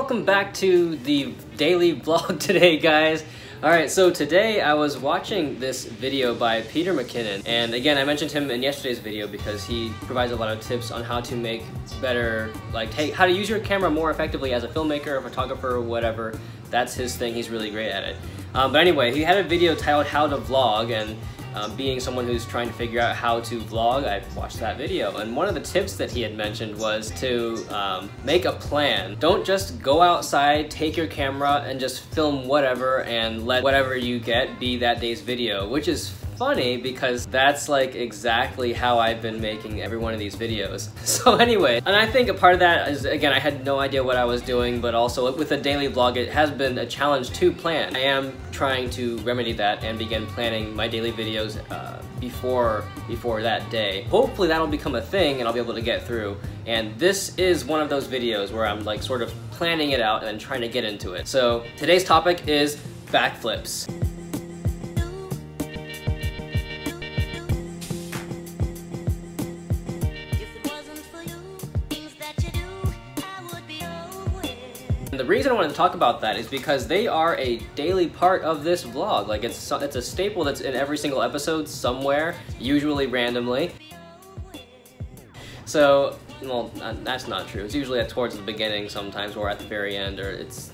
welcome back to the daily vlog today, guys. Alright, so today I was watching this video by Peter McKinnon, and again I mentioned him in yesterday's video because he provides a lot of tips on how to make better, like how to use your camera more effectively as a filmmaker, a photographer, or whatever. That's his thing, he's really great at it. But anyway, he had a video titled How to Vlog, and being someone who's trying to figure out how to vlog, I watched that video, and one of the tips that he had mentioned was to make a plan. Don't just go outside, take your camera, and just film whatever and let whatever you get be that day's video, which is funny because that's like exactly how I've been making every one of these videos. So anyway, and I think a part of that is, again, I had no idea what I was doing, but also with a daily vlog it has been a challenge to plan. I am trying to remedy that and begin planning my daily videos before that day. Hopefully that'll become a thing and I'll be able to get through. And this is one of those videos where I'm like sort of planning it out and trying to get into it. So today's topic is backflips. The reason I wanted to talk about that is because they are a daily part of this vlog. Like it's a staple that's in every single episode somewhere, usually randomly. So, well, that's not true. It's usually towards the beginning sometimes, or at the very end, or it's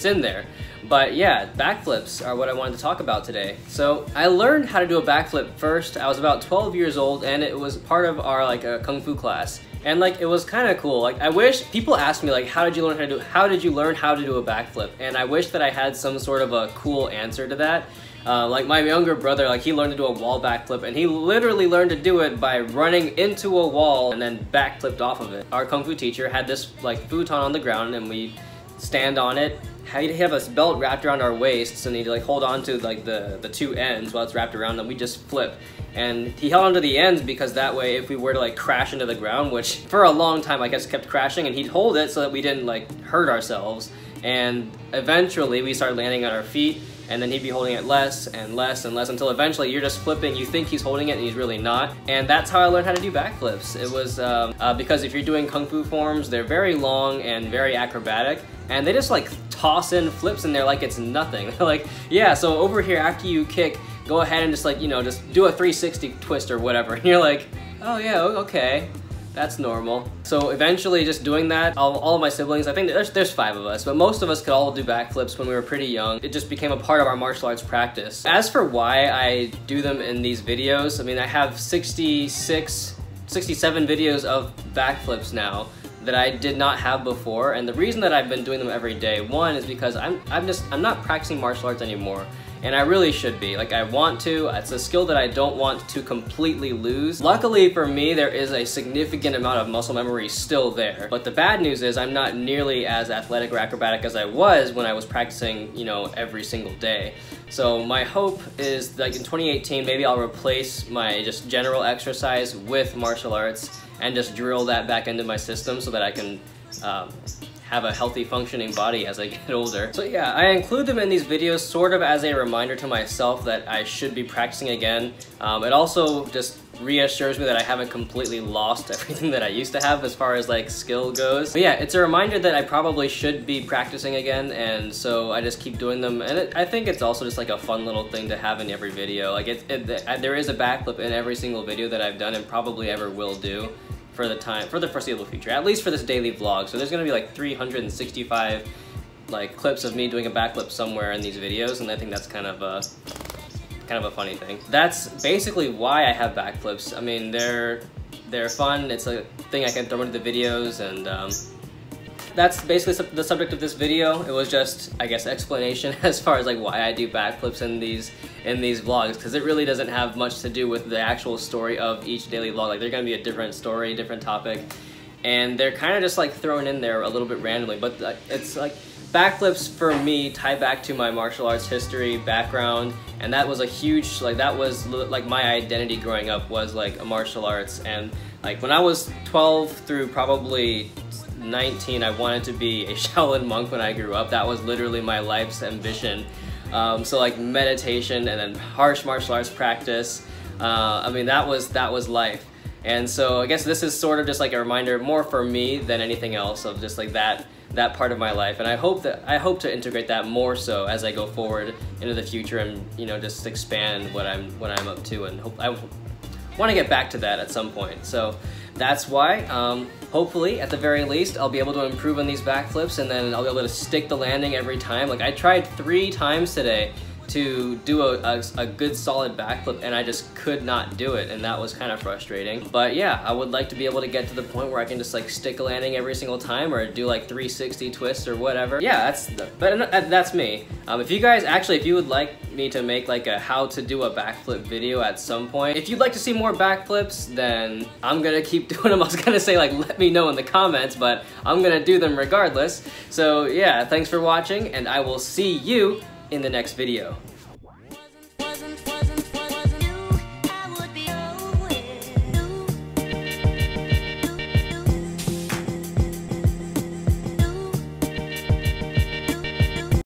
in there. But yeah, backflips are what I wanted to talk about today. So I learned how to do a backflip first. I was about 12 years old, and it was part of our a kung fu class. And like it was kind of cool. Like I wish people ask me like how did you learn how to do a backflip? And I wish that I had some sort of a cool answer to that. Like my younger brother, like he learned to do a wall backflip, and he literally learned to do it by running into a wall and then backflipped off of it. Our kung fu teacher had this like futon on the ground, and we stand on it. He'd have a belt wrapped around our waists, and he'd like hold on to like the two ends while it's wrapped around, and we just flip. And he held onto the ends because that way if we were to like crash into the ground, which for a long time I guess kept crashing, and he'd hold it so that we didn't like hurt ourselves. And eventually we started landing on our feet, and then he'd be holding it less and less and less until eventually you're just flipping, you think he's holding it and he's really not. And that's how I learned how to do backflips. It was because if you're doing kung fu forms, they're very long and very acrobatic, and they just like toss in flips in there like it's nothing. Like, yeah, so over here after you kick, go ahead and just like, you know, just do a 360 twist or whatever. And you're like, oh yeah, okay. That's normal. So eventually just doing that, all of my siblings, I think there's 5 of us, but most of us could all do backflips when we were pretty young. It just became a part of our martial arts practice. As for why I do them in these videos, I mean, I have 67 videos of backflips now that I did not have before, and the reason that I've been doing them every day, one, is because I'm not practicing martial arts anymore. And I really should be. Like, I want to. It's a skill that I don't want to completely lose. Luckily for me, there is a significant amount of muscle memory still there. But the bad news is I'm not nearly as athletic or acrobatic as I was when I was practicing, you know, every single day. So my hope is, like, in 2018, maybe I'll replace my just general exercise with martial arts and just drill that back into my system so that I can have a healthy functioning body as I get older. So yeah, I include them in these videos sort of as a reminder to myself that I should be practicing again. It also just reassures me that I haven't completely lost everything that I used to have as far as like skill goes. But yeah, it's a reminder that I probably should be practicing again, and so I just keep doing them. And I think it's also just like a fun little thing to have in every video. Like there is a backflip in every single video that I've done and probably ever will do for the foreseeable future, at least for this daily vlog. So there's gonna be like 365 like clips of me doing a backflip somewhere in these videos, and I think that's kind of a funny thing. That's basically why I have backflips. I mean, they're fun. It's a thing I can throw into the videos, and that's basically the subject of this video. It was just, I guess, explanation as far as like why I do backflips in these vlogs, because it really doesn't have much to do with the actual story of each daily vlog. Like, they're gonna be a different story, different topic, and they're kind of just like thrown in there a little bit randomly. But it's like backflips for me tie back to my martial arts history background, and that was a huge, like, that was like my identity growing up was like a martial arts. And like when I was 12 through probably 19, I wanted to be a Shaolin monk when I grew up. That was literally my life's ambition. So like meditation and then harsh martial arts practice, I mean, that was life. And so I guess this is sort of just like a reminder, more for me than anything else, of just like that that part of my life, and I hope to integrate that more so as I go forward into the future, and just expand what I'm up to, and I want to get back to that at some point. So that's why hopefully at the very least I'll be able to improve on these backflips, and then I'll be able to stick the landing every time. Like I tried 3 times today to do a good solid backflip, and I just could not do it, and that was kind of frustrating. But yeah, I would like to be able to get to the point where I can just like stick a landing every single time, or do like 360 twists or whatever. Yeah, that's me. If you guys if you would like me to make like a how to do a backflip video at some point, if you'd like to see more backflips, then I'm gonna keep doing them. I was gonna say like let me know in the comments, but I'm gonna do them regardless. So yeah, thanks for watching, and I will see you in the next video.